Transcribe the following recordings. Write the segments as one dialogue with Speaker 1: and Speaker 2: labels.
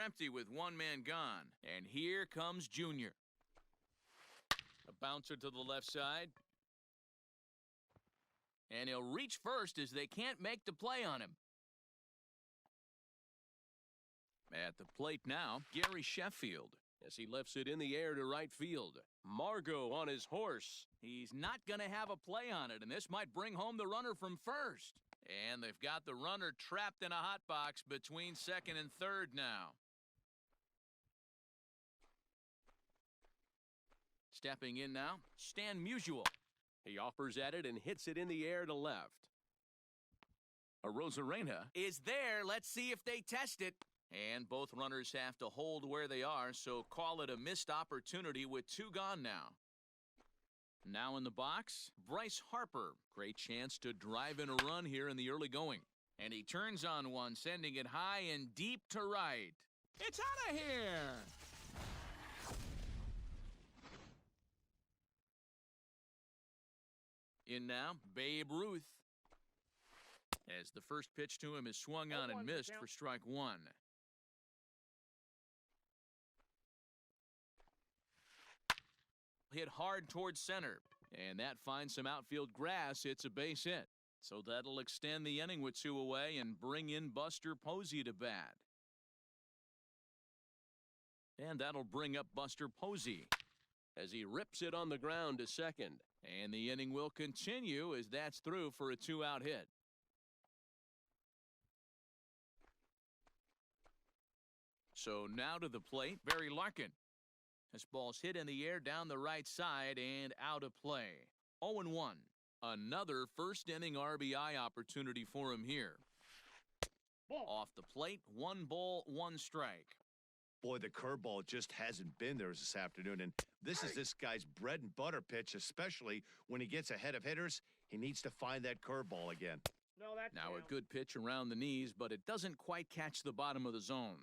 Speaker 1: Empty with one man gone. And here comes Junior. A bouncer to the left side. And he'll reach first as they can't make the play on him. At the plate now, Gary Sheffield, as he lifts it in the air to right field. Margot on his horse. He's not going to have a play on it, and this might bring home the runner from first. And they've got the runner trapped in a hot box between second and third now. Stepping in now, Stan Musial. He offers at it and hits it in the air to left. A Rosarena is there. Let's see if they test it. And both runners have to hold where they are, so call it a missed opportunity with two gone now. Now in the box, Bryce Harper. Great chance to drive in a run here in the early going. And he turns on one, sending it high and deep to right. It's out of here! In now, Babe Ruth. As the first pitch to him is swung on and missed for strike one. Hit hard towards center, and that finds some outfield grass. It's a base hit. So that'll extend the inning with two away and bring in Buster Posey to bat. And that'll bring up Buster Posey as he rips it on the ground to second. And the inning will continue as that's through for a two-out hit. So now to the plate, Barry Larkin. This ball's hit in the air down the right side and out of play. 0-1. Another first inning RBI opportunity for him here. Off the plate, 1 ball, 1 strike.
Speaker 2: Boy, the curveball just hasn't been there this afternoon, and this is this guy's bread and butter pitch, especially when he gets ahead of hitters. He needs to find that curveball again.
Speaker 1: Now a good pitch around the knees, but it doesn't quite catch the bottom of the zone.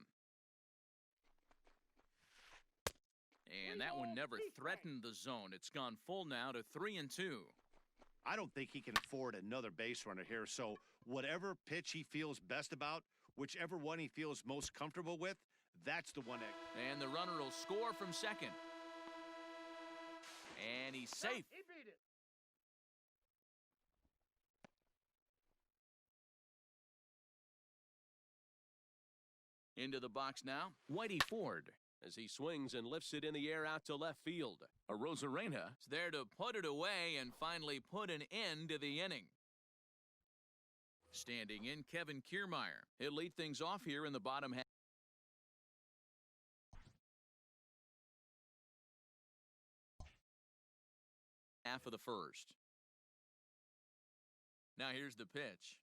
Speaker 1: And that one never threatened the zone. It's gone full now to 3-2.
Speaker 2: I don't think he can afford another base runner here, so whatever pitch he feels best about, whichever one he feels most comfortable with, that's the one.
Speaker 1: And the runner will score from second. And he's safe.
Speaker 3: He beat
Speaker 1: it. Into the box now, Whitey Ford, as he swings and lifts it in the air out to left field. A Rosarena is there to put it away and finally put an end to the inning. Standing in, Kevin Kiermaier. He'll lead things off here in the bottom half of the first. Now here's the pitch.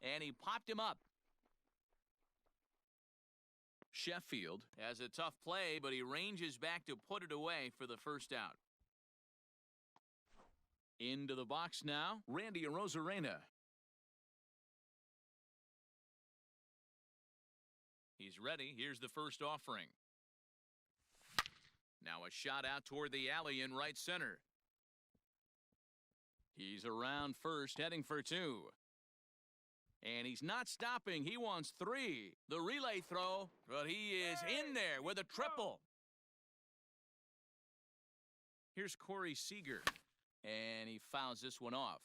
Speaker 1: And he popped him up. Sheffield has a tough play, but he ranges back to put it away for the first out. Into the box now, Randy Arozarena. He's ready. Here's the first offering. Now a shot out toward the alley in right center. He's around first, heading for two. And he's not stopping. He wants 3. The relay throw, but he is in there with a triple. Here's Corey Seager, and he fouls this one off.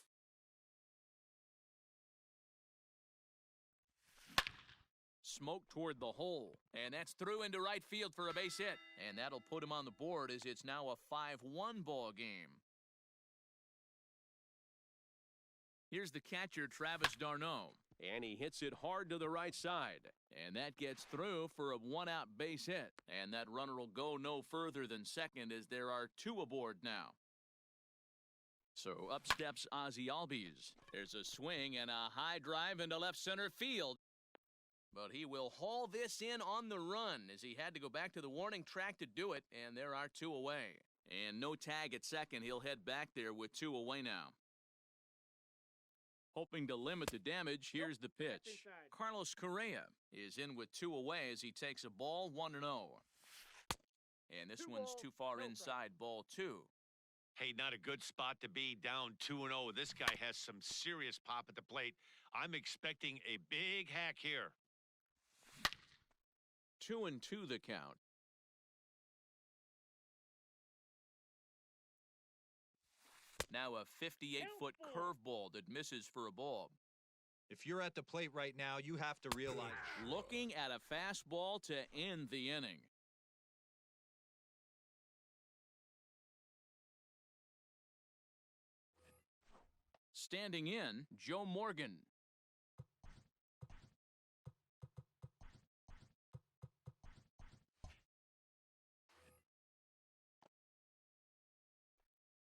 Speaker 1: Smoke toward the hole, and that's through into right field for a base hit. And that'll put him on the board as it's now a 5-1 ball game. Here's the catcher, Travis d'Arnaud. And he hits it hard to the right side. And that gets through for a 1-out base hit. And that runner will go no further than second as there are 2 aboard now. So up steps Ozzie Albies. There's a swing and a high drive into left center field. But he will haul this in on the run as he had to go back to the warning track to do it. And there are 2 away. And no tag at second. He'll head back there with 2 away now. Hoping to limit the damage, here's the pitch. Carlos Correa is in with 2 away as he takes a ball, 1-0. And this one's too far inside, ball 2.
Speaker 2: Hey, not a good spot to be, down 2-0. This guy has some serious pop at the plate. I'm expecting a big hack here.
Speaker 1: 2-2 the count. Now a 58-foot curveball that misses for a ball.
Speaker 3: If you're at the plate right now, you have to realize.
Speaker 1: Looking at a fastball to end the inning. Standing in, Joe Morgan.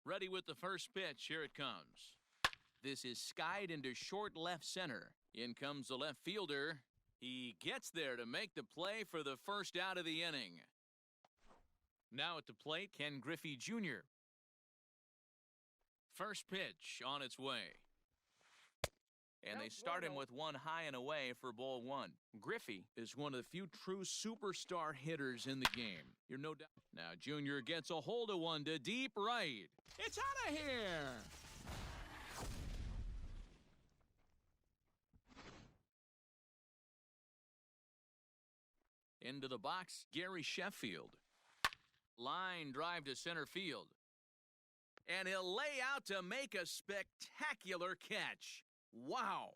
Speaker 1: Ready with the first pitch. Here it comes. This is skied into short left center. In comes the left fielder. He gets there to make the play for the first out of the inning. Now at the plate, Ken Griffey Jr. First pitch on its way. And they start him with one high and away for ball one. Griffey is one of the few true superstar hitters in the game. You're no doubt. Now Junior gets a hold of one to deep right. It's out of here. Into the box, Gary Sheffield. Line drive to center field. And he'll lay out to make a spectacular catch. Wow.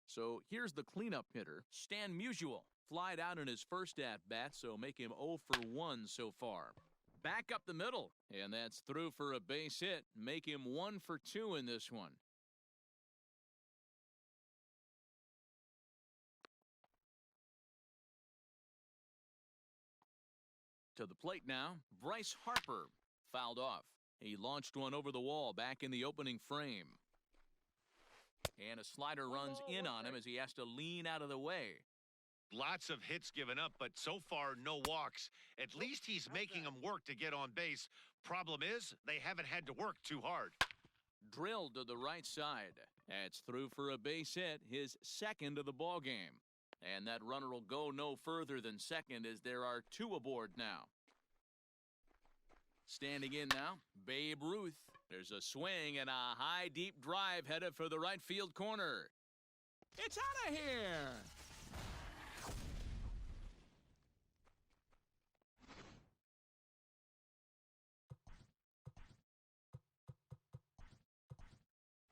Speaker 1: So here's the cleanup hitter, Stan Musial. Flied out in his first at-bat, so make him 0 for 1 so far. Back up the middle, and that's through for a base hit. Make him 1 for 2 in this one. To the plate now, Bryce Harper. Fouled off. He launched one over the wall back in the opening frame. And a slider runs in on him as he has to lean out of the way.
Speaker 2: Lots of hits given up, but so far no walks. At least he's making them work to get on base. Problem is, they haven't had to work too hard.
Speaker 1: Drilled to the right side. That's through for a base hit, his second of the ball game. And that runner will go no further than second as there are 2 aboard now. Standing in now, Babe Ruth. There's a swing and a high, deep drive headed for the right field corner. It's out of here!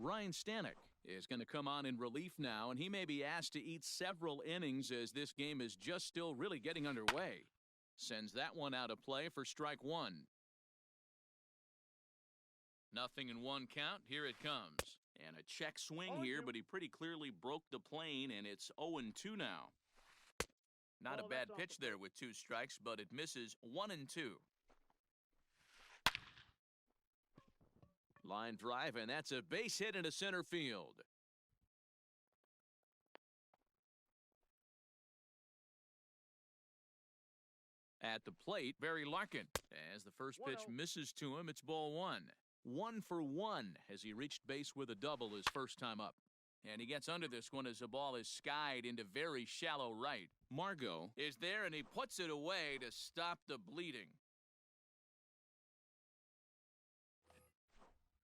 Speaker 1: Ryan Stanek is going to come on in relief now, and he may be asked to eat several innings as this game is just still really getting underway. Sends that one out of play for strike one. Nothing in one count. Here it comes. And a check swing here, but he pretty clearly broke the plane, and it's 0-2 now. Not a bad pitch there with 2 strikes, but it misses 1-2. Line drive, and that's a base hit into center field. At the plate, Barry Larkin. As the first pitch misses to him, it's ball one. 1 for 1 as he reached base with a double his first time up. And he gets under this one as the ball is skied into very shallow right. Margot is there, and he puts it away to stop the bleeding.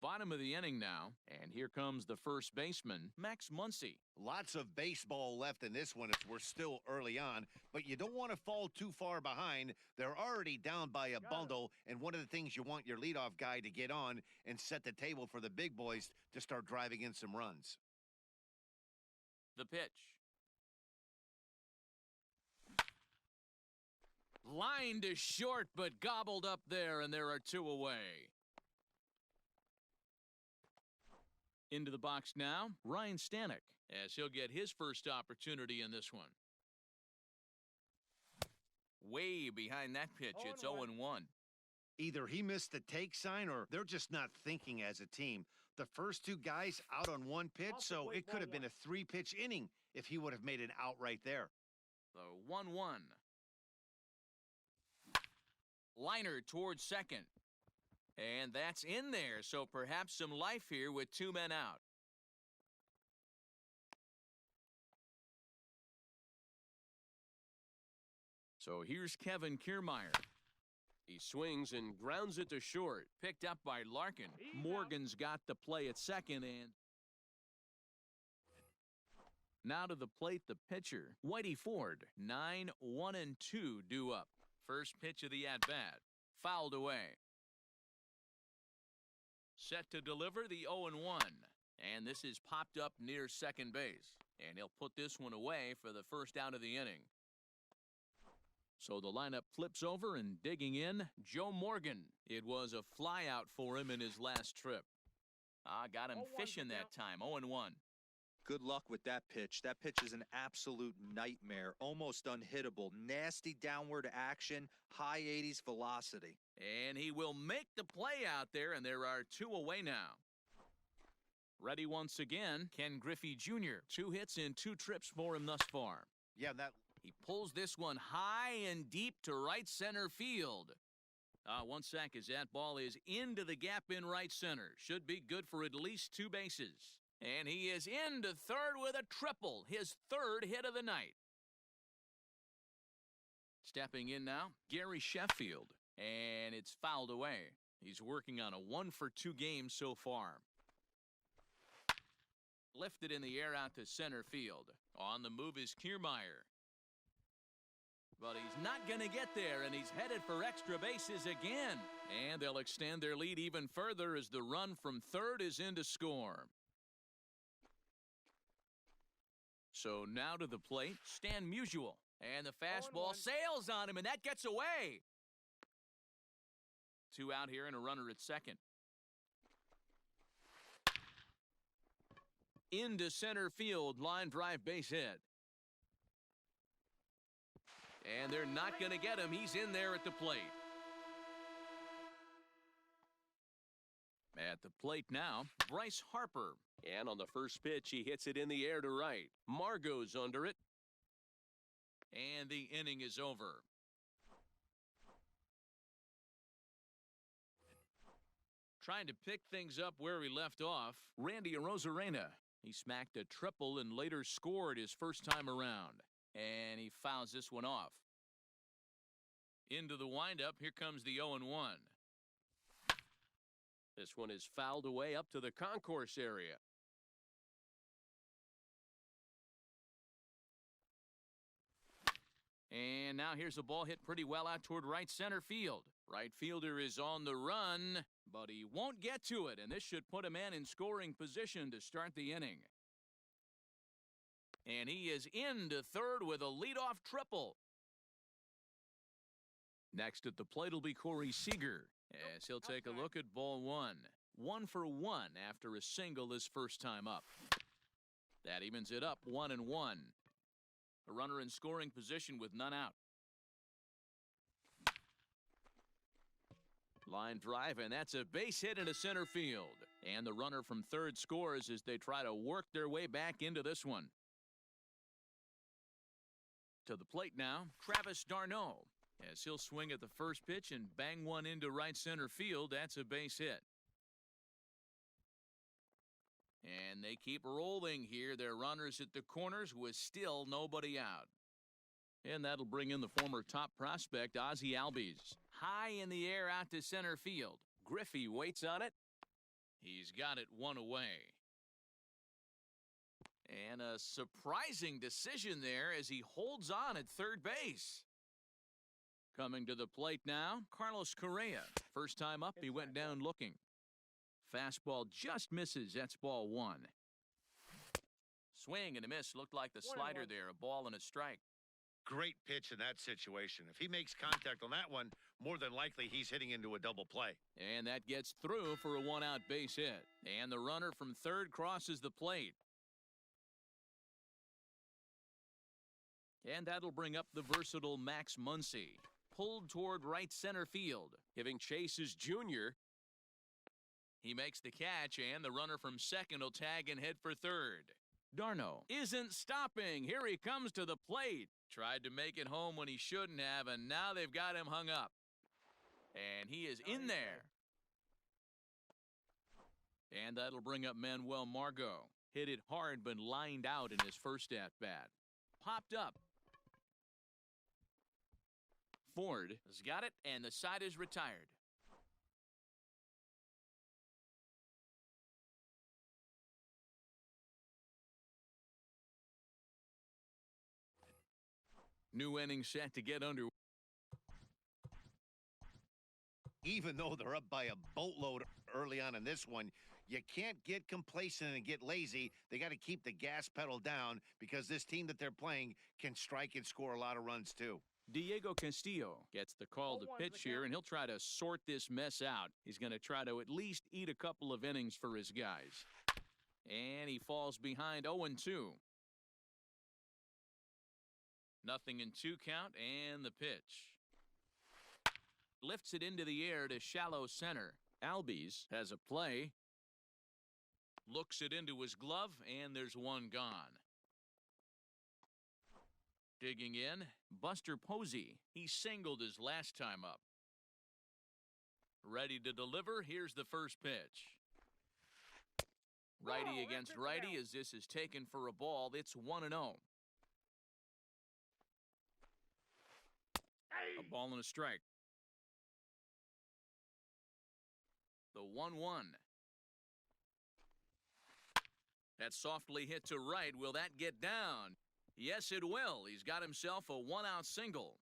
Speaker 1: Bottom of the inning now, and here comes the first baseman, Max Muncy.
Speaker 2: Lots of baseball left in this one if we're still early on, but you don't want to fall too far behind. They're already down by a bundle, and one of the things you want your leadoff guy to get on and set the table for the big boys to start driving in some runs.
Speaker 1: The pitch. Lined to short, but gobbled up there, and there are 2 away. Into the box now, Ryan Stanek, as he'll get his first opportunity in this one. Way behind that pitch, it's 0-1.
Speaker 2: Either he missed the take sign or they're just not thinking as a team. The first 2 guys out on 1 pitch, so it could have been a 3-pitch inning if he would have made an out right there.
Speaker 1: The 1-1. Liner towards second. And that's in there, so perhaps some life here with 2 men out. So here's Kevin Kiermaier. He swings and grounds it to short. Picked up by Larkin. Morgan's got the play at second, and Now to the plate, the pitcher, Whitey Ford. 9, 1, and 2 due up. First pitch of the at-bat. Fouled away. Set to deliver the 0-1. And this is popped up near second base. And he'll put this one away for the first out of the inning. So the lineup flips over, and digging in, Joe Morgan. It was a flyout for him in his last trip. Got him fishing that time. 0-1.
Speaker 3: Good luck with that pitch. That pitch is an absolute nightmare. Almost unhittable. Nasty downward action. High 80s velocity.
Speaker 1: And he will make the play out there, and there are 2 away now. Ready once again, Ken Griffey Jr. 2 hits in 2 trips for him thus far.
Speaker 2: Yeah, that...
Speaker 1: He pulls this one high and deep to right center field. 1 sec as that ball is into the gap in right center. Should be good for at least 2 bases. And he is into third with a triple, his 3rd hit of the night. Stepping in now, Gary Sheffield. And it's fouled away. He's working on a 1-for-2 game so far. Lifted in the air out to center field. On the move is Kiermaier. But he's not going to get there, and he's headed for extra bases again. And they'll extend their lead even further as the run from third is in to score. So now to the plate, Stan Musial. And the fastball sails on him, and that gets away. 2 out here and a runner at second. Into center field, line drive base hit. And they're not going to get him. He's in there at the plate. At the plate now, Bryce Harper. And on the first pitch, he hits it in the air to right. Margot's under it. And the inning is over. Trying to pick things up where he left off, Randy Arozarena. He smacked a triple and later scored his first time around. And he fouls this one off. Into the windup, here comes the 0-1. This one is fouled away up to the concourse area. And now here's a ball hit pretty well out toward right center field. Right fielder is on the run, but he won't get to it, and this should put a man in scoring position to start the inning. And he is into third with a leadoff triple. Next at the plate will be Corey Seager, as he'll take a look at ball 1. 1 for 1 after a single his first time up. That evens it up 1-1. A runner in scoring position with none out. Line drive, and that's a base hit into center field. And the runner from third scores as they try to work their way back into this one. To the plate now, Travis d'Arnaud, as he'll swing at the first pitch and bang one into right center field. That's a base hit. And they keep rolling here. Their runners at the corners with still nobody out. And that'll bring in the former top prospect, Ozzie Albies. High in the air out to center field. Griffey waits on it. He's got it 1 away. And a surprising decision there as he holds on at third base. Coming to the plate now, Carlos Correa. First time up, he went down looking. Fastball just misses. That's ball 1. Swing and a miss. Looked like the slider there. A ball and a strike.
Speaker 2: Great pitch in that situation. If he makes contact on that one, more than likely he's hitting into a double play.
Speaker 1: And that gets through for a 1-out base hit. And the runner from third crosses the plate. And that'll bring up the versatile Max Muncy. Pulled toward right center field. Giving chase is Junior. He makes the catch, and the runner from second will tag and head for third. d'Arnaud isn't stopping. Here he comes to the plate. Tried to make it home when he shouldn't have, and now they've got him hung up. And he is in there. And that'll bring up Manuel Margot. Hit it hard, but lined out in his first at-bat. Popped up. Ford has got it, and the side is retired. New inning set to get under.
Speaker 2: Even though they're up by a boatload early on in this one, you can't get complacent and get lazy. They got to keep the gas pedal down because this team that they're playing can strike and score a lot of runs too.
Speaker 1: Diego Castillo gets the call to pitch here, and he'll try to sort this mess out. He's going to try to at least eat a couple of innings for his guys. And he falls behind 0-2. 0-2 count, and the pitch. Lifts it into the air to shallow center. Albies has a play. Looks it into his glove, and there's one gone. Digging in, Buster Posey. He singled his last time up. Ready to deliver. Here's the first pitch. Righty against righty as this is taken for a ball. It's 1-0. A ball and a strike. The 1-1. That's softly hit to right. Will that get down? Yes, it will. He's got himself a one-out single.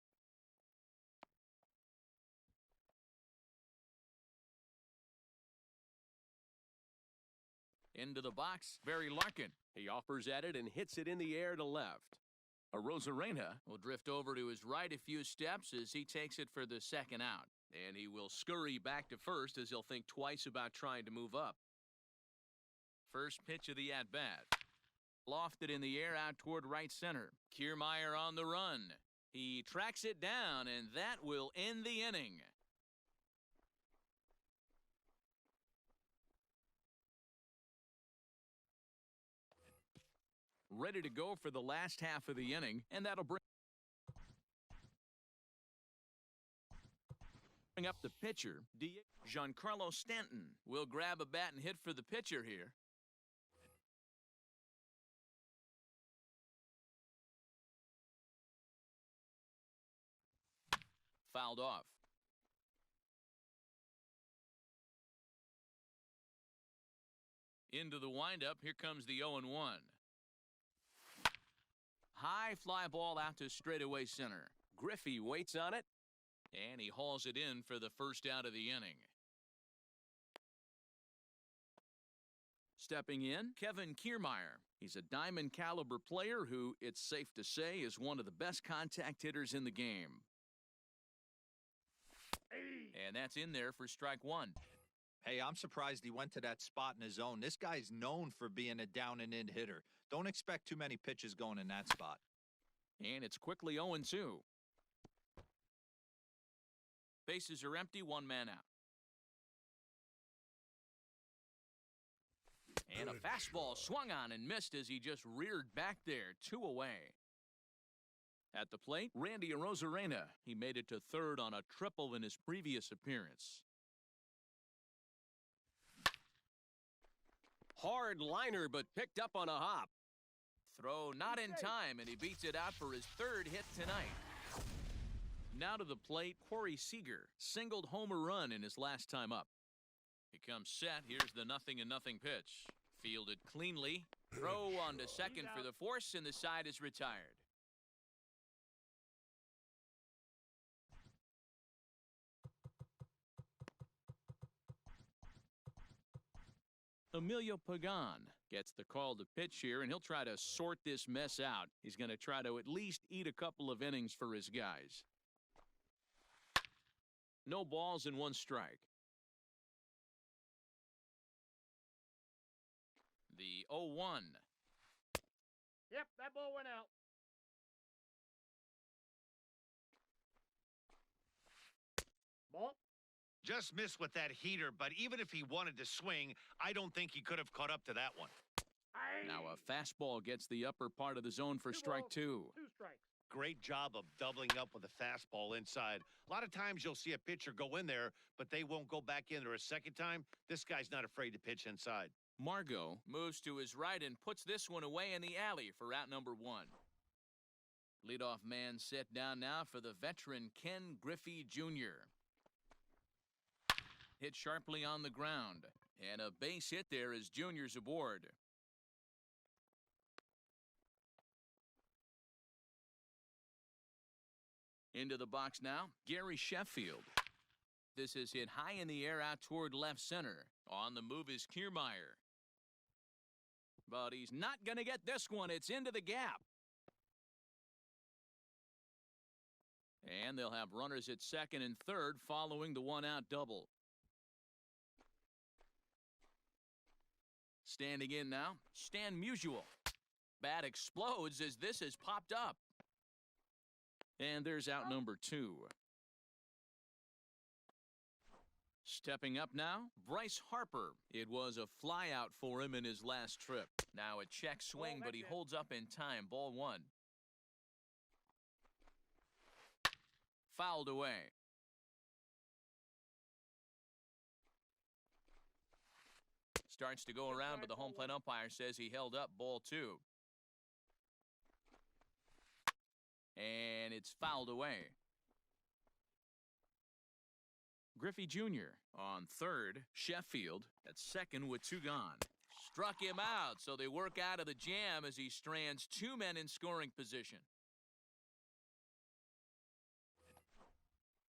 Speaker 1: Into the box, Barry Larkin. He offers at it and hits it in the air to left. Arozarena will drift over to his right a few steps as he takes it for the second out. And he will scurry back to first as he'll think twice about trying to move up. First pitch of the at-bat. Lofted in the air out toward right center. Kiermaier on the run. He tracks it down, and that will end the inning. Ready to go for the last half of the inning, and that'll bring up the pitcher. Giancarlo Stanton will grab a bat and hit for the pitcher here. Fouled off. Into the windup. Here comes the 0-1. High fly ball out to straightaway center. Griffey waits on it, and he hauls it in for the first out of the inning. Stepping in, Kevin Kiermaier. He's a diamond caliber player who, it's safe to say, is one of the best contact hitters in the game. And that's in there for strike one.
Speaker 3: Hey, I'm surprised he went to that spot in his zone. This guy's known for being a down and in hitter. Don't expect too many pitches going in that spot.
Speaker 1: And it's quickly 0-2. Bases are empty, one man out. And a fastball swung on and missed as he just reared back there, 2 away. At the plate, Randy Arozarena. He made it to third on a triple in his previous appearance.
Speaker 4: Hard liner, but picked up on a hop.
Speaker 1: Throw not in time, and he beats it out for his third hit tonight. Now to the plate, Corey Seager singled homer run in his last time up. He comes set. Here's the 0-0 pitch. Fielded cleanly. Throw on to second for the force, and the side is retired. Emilio Pagan gets the call to pitch here, and he'll try to sort this mess out. He's going to try to at least eat a couple of innings for his guys. No balls and one strike. The 0-1.
Speaker 4: Yep, that ball went out. Ball.
Speaker 2: Just missed with that heater, but even if he wanted to swing, I don't think he could have caught up to that one.
Speaker 1: Now a fastball gets the upper part of the zone for strike two.
Speaker 4: 2 strikes.
Speaker 2: Great job of doubling up with a fastball inside. A lot of times you'll see a pitcher go in there, but they won't go back in there a second time. This guy's not afraid to pitch inside.
Speaker 1: Margot moves to his right and puts this one away in the alley for out number 1. Leadoff man set down now for the veteran Ken Griffey Jr. Hit sharply on the ground, and a base hit there as Junior's aboard. Into the box now, Gary Sheffield. This is hit high in the air out toward left center. On the move is Kiermaier. But he's not going to get this one. It's into the gap. And they'll have runners at second and third following the one-out double. Standing in now, Stan Musial. Bat explodes as this has popped up. And there's out number 2. Stepping up now, Bryce Harper. It was a flyout for him in his last trip. Now a check swing, but he holds up in time. Ball 1. Fouled away. Starts to go around, but the home plate umpire says he held up. Ball 2. And it's fouled away. Griffey Jr. on third. Sheffield at second with 2 gone. Struck him out, so they work out of the jam as he strands 2 men in scoring position.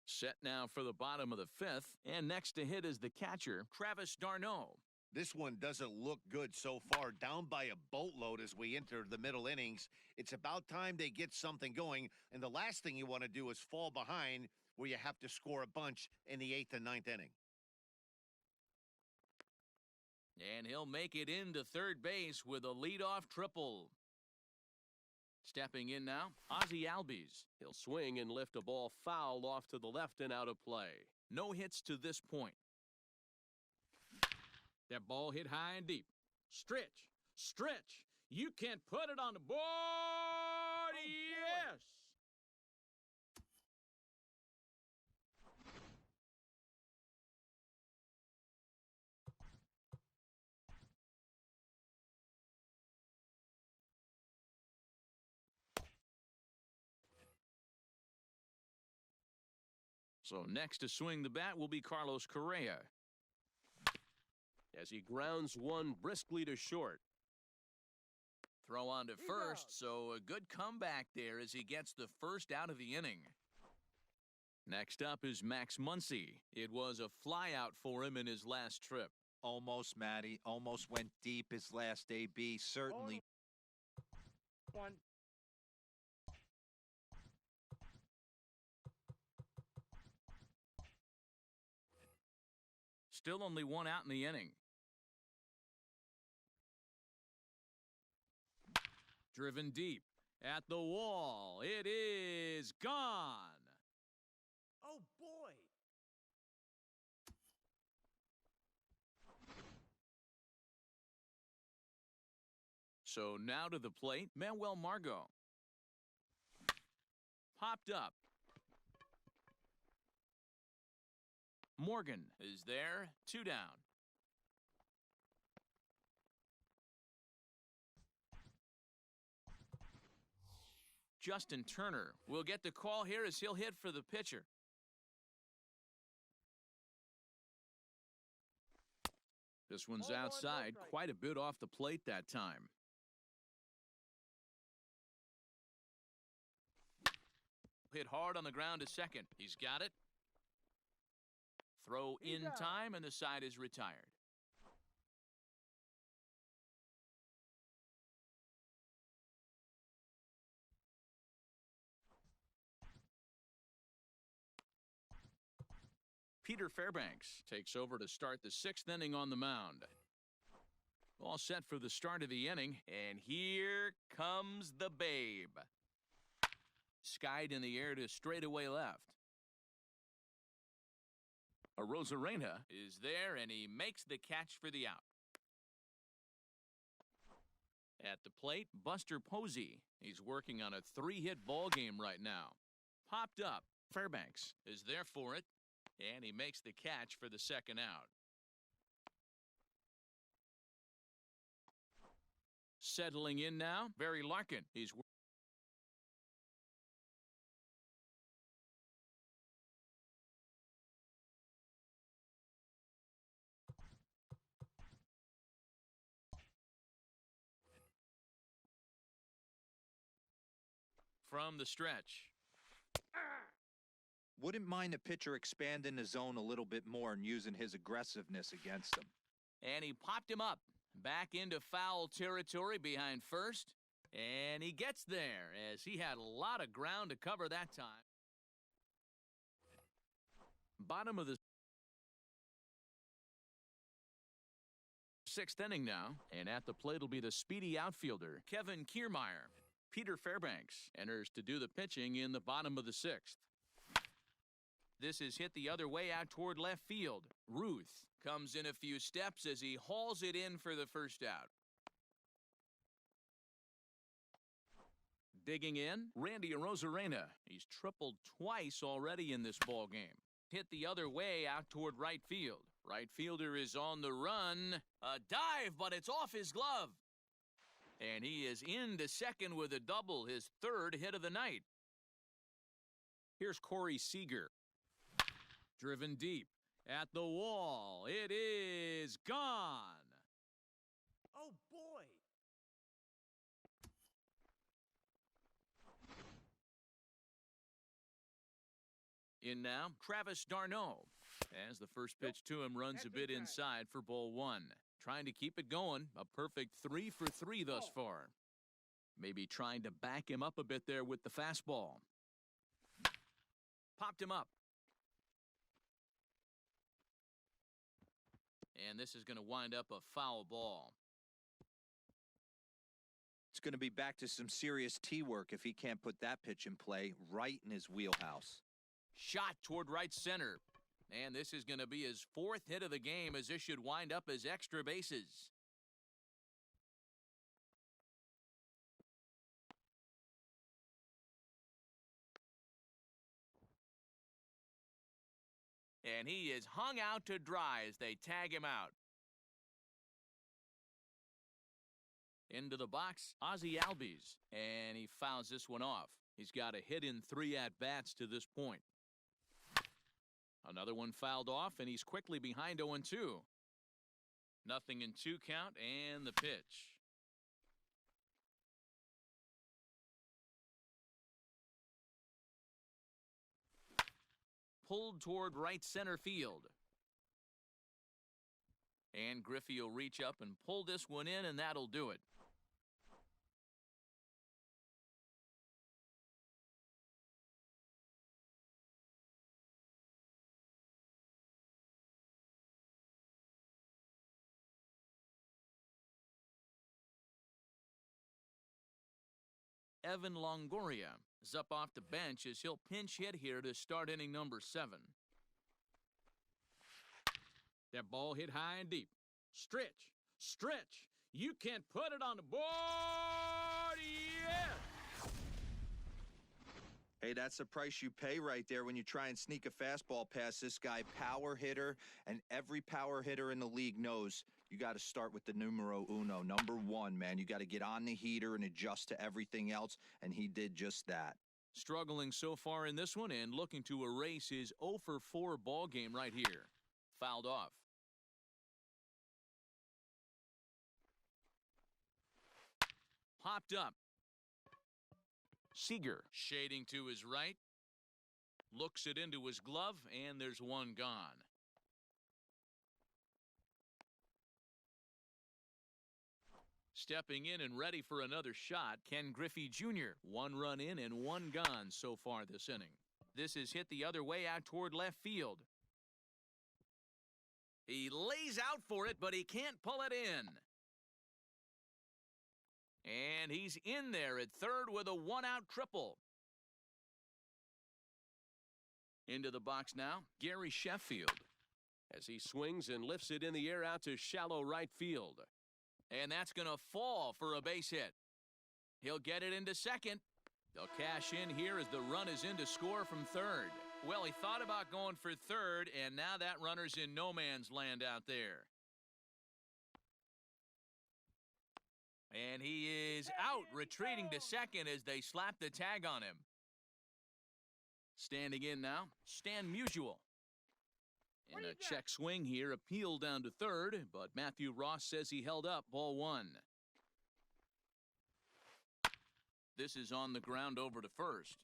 Speaker 1: Set now for the bottom of the 5th, and next to hit is the catcher, Travis d'Arnaud.
Speaker 2: This one doesn't look good so far, down by a boatload as we enter the middle innings. It's about time they get something going, and the last thing you want to do is fall behind where you have to score a bunch in the 8th and 9th inning.
Speaker 1: And he'll make it into third base with a leadoff triple. Stepping in now, Ozzie Albies.
Speaker 4: He'll swing and lift a ball foul off to the left and out of play.
Speaker 1: No hits to this point. That ball hit high and deep. Stretch. Stretch. You can't put it on the board. Yes. So next to swing the bat will be Carlos Correa.
Speaker 4: As he grounds one briskly to short.
Speaker 1: Throw on to first, so a good comeback there as he gets the first out of the inning. Next up is Max Muncy. It was a flyout for him in his last trip.
Speaker 3: Almost, Matty. Almost went deep his last AB. Certainly.
Speaker 4: 1.
Speaker 1: Still only 1 out in the inning. Driven deep at the wall. It is gone.
Speaker 4: Oh, boy.
Speaker 1: So now to the plate, Manuel Margot. Popped up. Morgan is there, 2 down. Justin Turner will get the call here as he'll hit for the pitcher. This one's outside, quite a bit off the plate that time. Hit hard on the ground to second. He's got it. Throw in time, and the side is retired. Peter Fairbanks takes over to start the 6th inning on the mound. All set for the start of the inning, and here comes the babe. Skied in the air to straightaway left. Arozarena is there, and he makes the catch for the out. At the plate, Buster Posey. He's working on a 3-hit ball game right now. Popped up. Fairbanks is there for it, and he makes the catch for the 2nd out. Settling in now, Barry Larkin. He's from the stretch.
Speaker 3: Wouldn't mind the pitcher expanding the zone a little bit more and using his aggressiveness against him.
Speaker 1: And he popped him up. Back into foul territory behind first. And he gets there as he had a lot of ground to cover that time. Bottom of the sixth inning now, and at the plate will be the speedy outfielder, Kevin Kiermaier. Peter Fairbanks enters to do the pitching in the bottom of the sixth. This is hit the other way out toward left field. Ruth comes in a few steps as he hauls it in for the first out. Digging in, Randy Arozarena. He's tripled twice already in this ball game. Hit the other way out toward right field. Right fielder is on the run. A dive, but it's off his glove. And he is into second with a double, his third hit of the night. Here's Corey Seager. Driven deep at the wall. It is gone.
Speaker 5: Oh, boy.
Speaker 1: In now, Travis d'Arnaud. As the first pitch to him runs a bit inside for ball one. Trying to keep it going. A perfect 3 for 3 thus far. Maybe trying to back him up a bit there with the fastball. Popped him up. And this is going to wind up a foul ball.
Speaker 3: It's going to be back to some serious tee work if he can't put that pitch in play right in his wheelhouse.
Speaker 1: Shot toward right center. And this is going to be his fourth hit of the game, as this should wind up as extra bases. And he is hung out to dry as they tag him out. Into the box, Ozzie Albies. And he fouls this one off. He's got a hit in 3 at-bats to this point. Another one fouled off, and he's quickly behind 0-2. 0-2 count, and the pitch. Pulled toward right center field. And Griffey will reach up and pull this one in, and that'll do it. Evan Longoria is up off the bench as he'll pinch hit here to start inning number 7. That ball hit high and deep. Stretch. Stretch. You can't put it on the board. Yeah.
Speaker 3: Hey, that's the price you pay right there when you try and sneak a fastball past this guy. Power hitter, and every power hitter in the league knows you got to start with the numero uno, number 1, man. You got to get on the heater and adjust to everything else, and he did just that.
Speaker 1: Struggling so far in this one and looking to erase his 0 for 4 ball game right here. Fouled off. Popped up. Seager shading to his right. Looks it into his glove, and there's one gone. Stepping in and ready for another shot, Ken Griffey Jr. 1 run in and 1 gone so far this inning. This is hit the other way out toward left field. He lays out for it, but he can't pull it in. And he's in there at third with a 1-out triple. Into the box now, Gary Sheffield.
Speaker 4: As he swings and lifts it in the air out to shallow right field.
Speaker 1: And that's going to fall for a base hit. He'll get it into second. They'll cash in here as the run is in to score from third. Well, he thought about going for third, and now that runner's in no man's land out there. And he is out, retreating to second as they slap the tag on him. Standing in now, Stan Musial. In a check swing here, appeal down to third, but Matthew Ross says he held up, ball 1. This is on the ground over to first.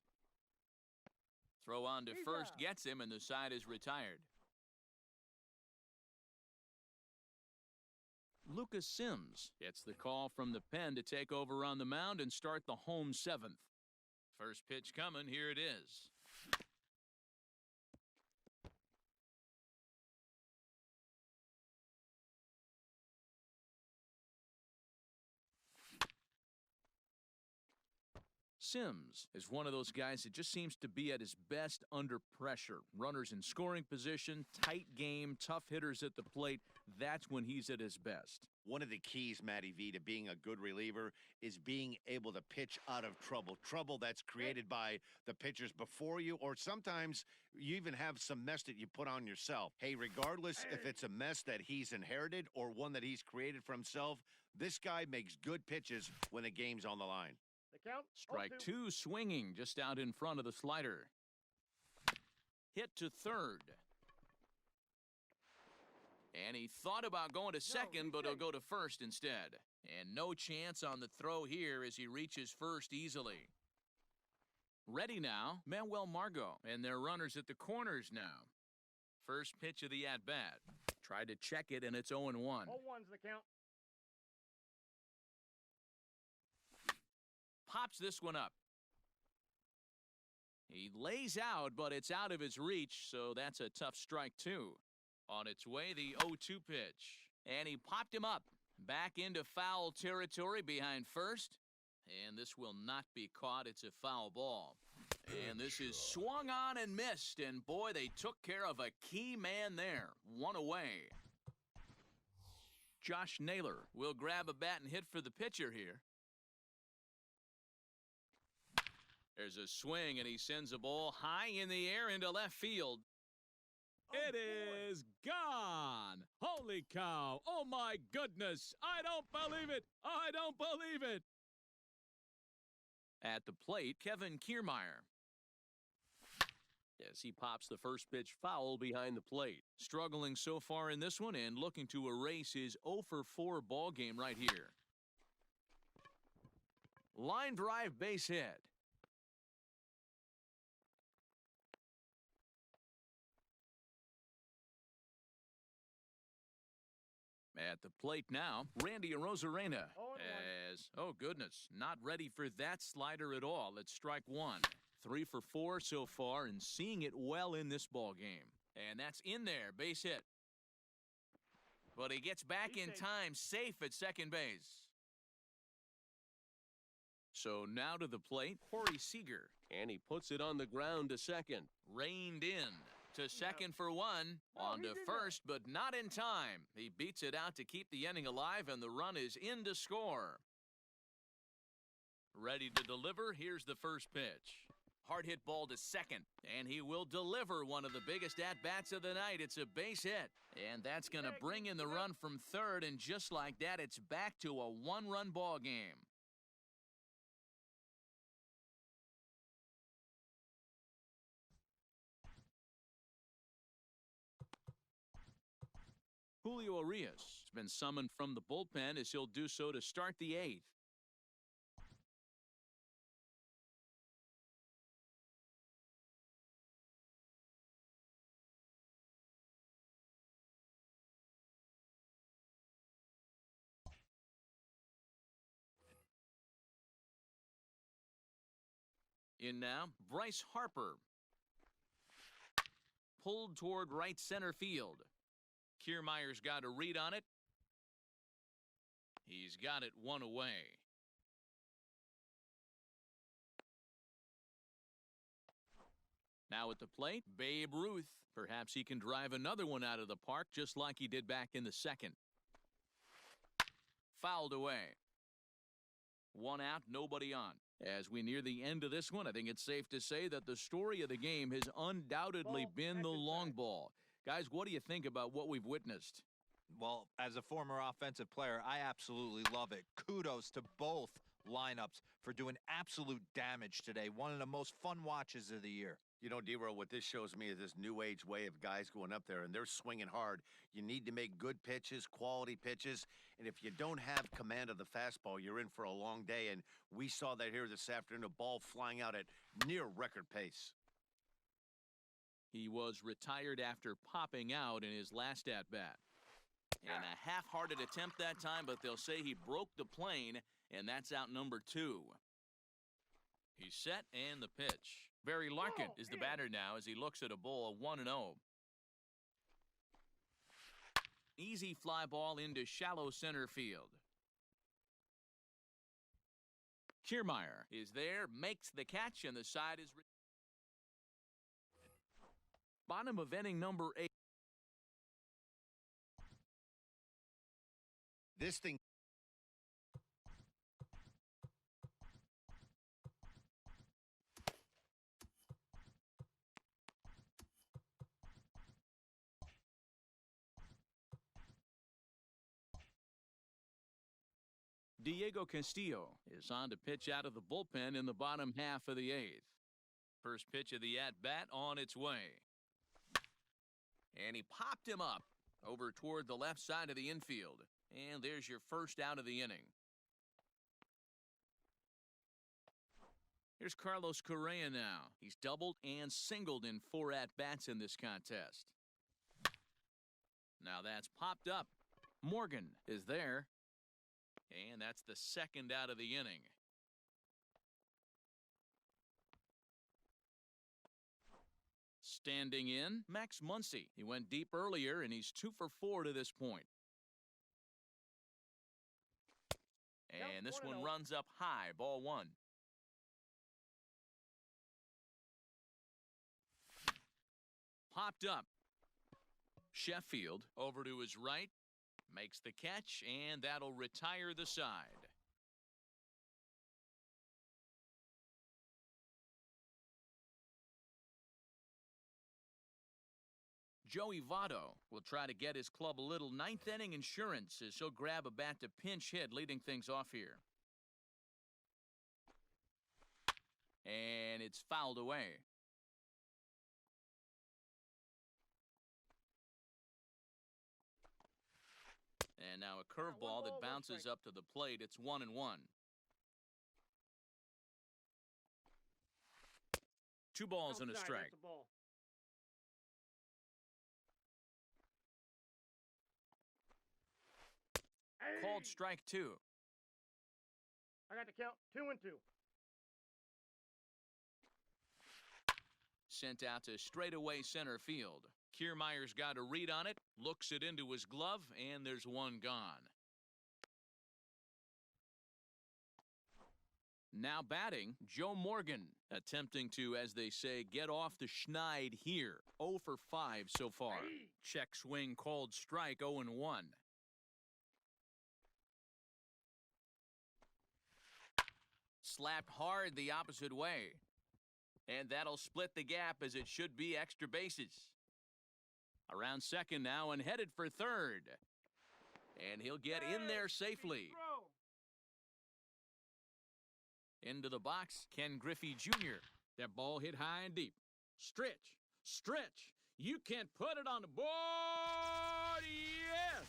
Speaker 1: Throw on to first gets him, and the side is retired. Lucas Sims gets the call from the pen to take over on the mound and start the home seventh. First pitch coming, here it is. Sims is one of those guys that just seems to be at his best under pressure. Runners in scoring position, tight game, tough hitters at the plate. That's when he's at his best.
Speaker 2: One of the keys, Matty V, to being a good reliever is being able to pitch out of trouble. Trouble that's created by the pitchers before you, or sometimes you even have some mess that you put on yourself. Hey, regardless if it's a mess that he's inherited or one that he's created for himself, this guy makes good pitches when the game's on the line.
Speaker 5: The count.
Speaker 1: Strike two, swinging just out in front of the slider. Hit to third. And he thought about going to second, but he'll go to first instead. And no chance on the throw here as he reaches first easily. Ready now, Manuel Margot, and their runners at the corners now. First pitch of the at-bat. Tried to check it, and it's 0-1.
Speaker 5: 0-1's the count.
Speaker 1: Pops this one up. He lays out, but it's out of his reach, so that's a tough strike, too. On its way, the 0-2 pitch. And he popped him up. Back into foul territory behind first. And this will not be caught. It's a foul ball. And this is swung on and missed. And, boy, they took care of a key man there. One away. Josh Naylor will grab a bat and hit for the pitcher here. There's a swing, and he sends a ball high in the air into left field.
Speaker 6: It is gone. Holy cow. Oh, my goodness. I don't believe it. I don't believe it.
Speaker 1: At the plate, Kevin Kiermaier. Yes, he pops the first pitch foul behind the plate. Struggling so far in this one and looking to erase his 0-for-4 ball game right here. Line drive base hit. At the plate now, Randy Arozarena. Oh goodness, not ready for that slider at all. It's strike one. 3 for 4 so far and seeing it well in this ball game. And that's in there, base hit. But he gets back in time, safe at second base. So now to the plate, Corey Seager.
Speaker 4: And he puts it on the ground to second.
Speaker 1: Reined in. To second for one, on to first, but not in time. He beats it out to keep the inning alive, and the run is in to score. Ready to deliver, here's the first pitch. Hard hit ball to second, and he will deliver one of the biggest at-bats of the night. It's a base hit, and that's going to bring in the run from third, and just like that, it's back to a one-run ball game. Julio Arias has been summoned from the bullpen as he'll do so to start the 8th. In now, Bryce Harper. Pulled toward right center field. Kiermaier's got a read on it. He's got it one away. Now at the plate, Babe Ruth. Perhaps he can drive another one out of the park just like he did back in the second. Fouled away. One out, nobody on. As we near the end of this one, I think it's safe to say that the story of the game has undoubtedly been the long ball. Guys, what do you think about what we've witnessed?
Speaker 3: Well, as a former offensive player, I absolutely love it. Kudos to both lineups for doing absolute damage today. One of the most fun watches of the year.
Speaker 2: You know, D-Roll, what this shows me is this new age way of guys going up there, and they're swinging hard. You need to make good pitches, quality pitches, and if you don't have command of the fastball, you're in for a long day, and we saw that here this afternoon, a ball flying out at near record pace.
Speaker 1: He was retired after popping out in his last at-bat. And a half-hearted attempt that time, but they'll say he broke the plane, and that's out number 2. He's set, and the pitch. Barry Larkin is the batter now as he looks at a ball of 1-0. Easy fly ball into shallow center field. Kiermaier is there, makes the catch, and the side is... Bottom of inning number 8.
Speaker 2: This thing.
Speaker 1: Diego Castillo is on to pitch out of the bullpen in the bottom half of the 8th. First pitch of the at-bat on its way. And he popped him up over toward the left side of the infield. And there's your first out of the inning. Here's Carlos Correa now. He's doubled and singled in 4 at-bats in this contest. Now that's popped up. Morgan is there. And that's the second out of the inning. Standing in, Max Muncy. He went deep earlier, and he's 2 for 4 to this point. And this one runs up high, ball 1. Popped up. Sheffield over to his right. Makes the catch, and that'll retire the side. Joey Votto will try to get his club a little ninth-inning insurance as he'll grab a bat to pinch hit, leading things off here. And it's fouled away. And now a curveball that bounces up to the plate. It's 1-1. Two balls and a strike. Called strike 2.
Speaker 5: I got the count 2-2.
Speaker 1: Sent out to straightaway center field. Kiermaier's got a read on it, looks it into his glove, and there's one gone. Now batting, Joe Morgan, attempting to, as they say, get off the schneid here. 0 for 5 so far. Check swing called strike, 0-1. Slapped hard the opposite way. And that'll split the gap as it should be extra bases. Around second now and headed for third. And he'll get in there safely. Into the box, Ken Griffey Jr.
Speaker 6: That ball hit high and deep. Stretch. Stretch. You can't put it on the board. Yes!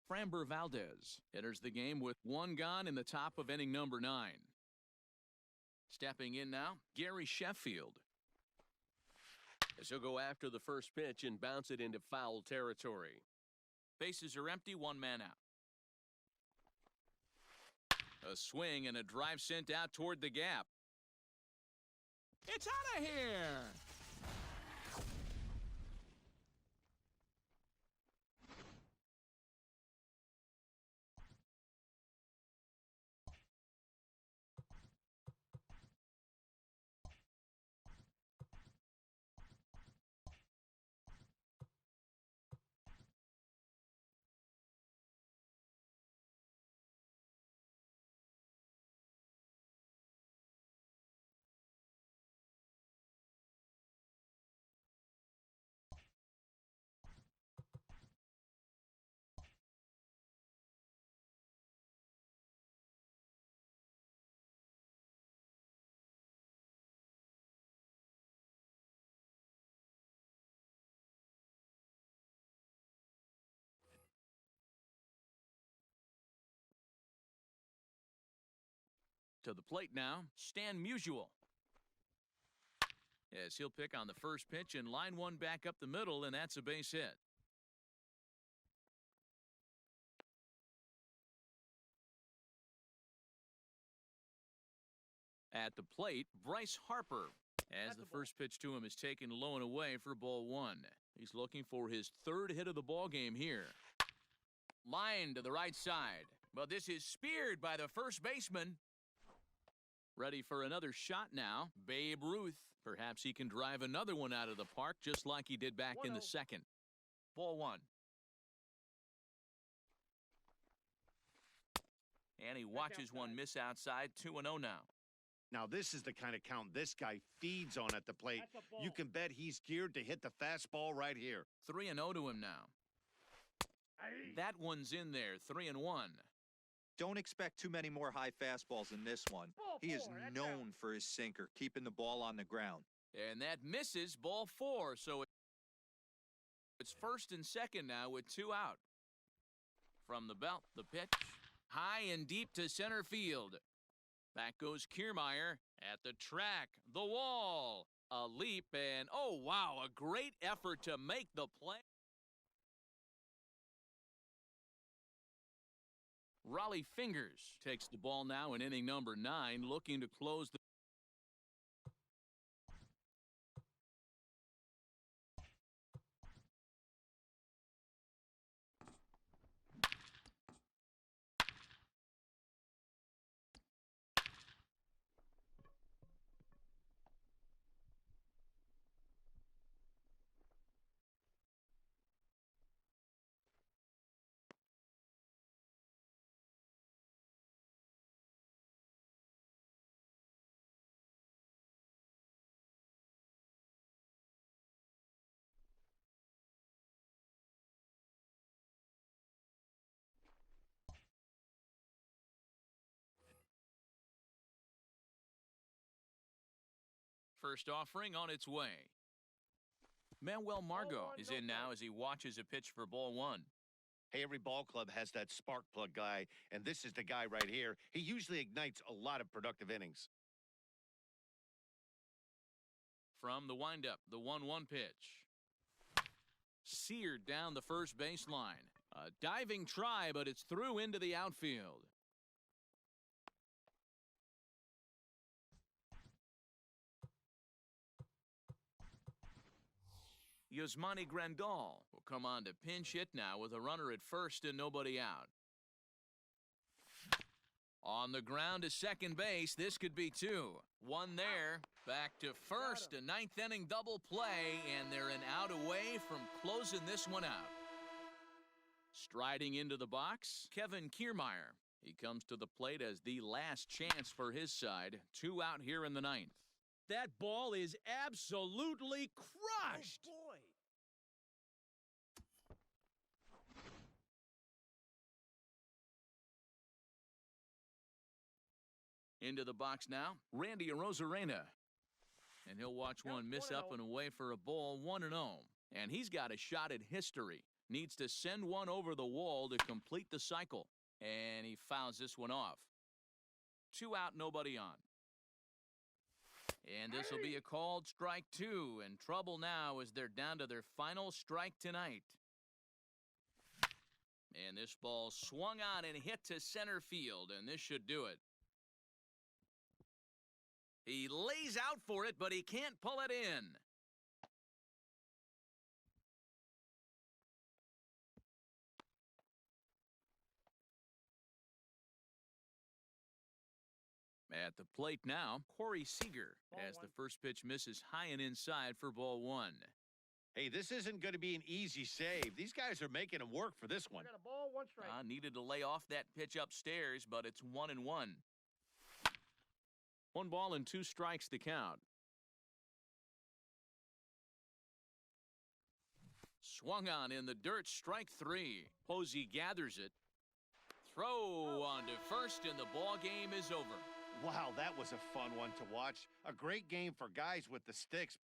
Speaker 1: Framber Valdez enters the game with one gone in the top of inning number 9. Stepping in now, Gary Sheffield.
Speaker 4: As he'll go after the first pitch and bounce it into foul territory.
Speaker 1: Bases are empty, one man out. A swing and a drive sent out toward the gap.
Speaker 6: It's out of here!
Speaker 1: To the plate now, Stan Musial. Yes, he'll pick on the first pitch and line one back up the middle, and that's a base hit. At the plate, Bryce Harper, as the first pitch to him is taken low and away for ball one. He's looking for his third hit of the ball game here. Line to the right side, but this is speared by the first baseman. Ready for another shot now, Babe Ruth. Perhaps he can drive another one out of the park just like he did back in the second. Ball one. And he watches one miss outside, 2-0 now.
Speaker 2: Now, this is the kind of count this guy feeds on at the plate. You can bet he's geared to hit the fastball right here.
Speaker 1: 3-0 to him now. That one's in there, 3-1.
Speaker 3: Don't expect too many more high fastballs in this one. He is known for his sinker, keeping the ball on the ground.
Speaker 1: And that misses, ball four, so it's first and second now with two out. From the belt, the pitch. High and deep to center field. Back goes Kiermaier at the track, the wall, a leap, and oh wow, a great effort to make the play. Raleigh Fingers takes the ball now in inning number 9, looking to close the first offering on its way. Manuel Margot is in now as he watches a pitch for ball one.
Speaker 2: Hey, every ball club has that spark plug guy, and this is the guy right here. He usually ignites a lot of productive innings.
Speaker 1: From the windup, the 1-1 pitch. Seared down the first baseline. A diving try, but it's through into the outfield. Yasmani Grandal will come on to pinch hit now with a runner at first and nobody out. On the ground to second base, this could be two. One there, back to first, a ninth inning double play, and they're an out away from closing this one out. Striding into the box, Kevin Kiermaier. He comes to the plate as the last chance for his side. Two out here in the ninth.
Speaker 6: That ball is absolutely crushed.
Speaker 5: Oh, boy.
Speaker 1: Into the box now, Randy Arozarena. And he'll watch one miss up and away for a ball, 1-0. And he's got a shot at history. Needs to send one over the wall to complete the cycle. And he fouls this one off. Two out, nobody on. And this will be a called strike two. And trouble now as they're down to their final strike tonight. And this ball swung on and hit to center field. And this should do it. He lays out for it, but he can't pull it in. At the plate now, Corey Seager, as the first pitch misses high and inside for ball one.
Speaker 2: Hey, this isn't going to be an easy save. These guys are making him work for this one.
Speaker 5: I got a ball, one strike.
Speaker 1: Needed to lay off that pitch upstairs, but it's 1-1. 1 ball and 2 strikes to count. Swung on in the dirt, strike three. Posey gathers it. Throw on to first, and the ball game is over.
Speaker 2: Wow, that was a fun one to watch. A great game for guys with the sticks.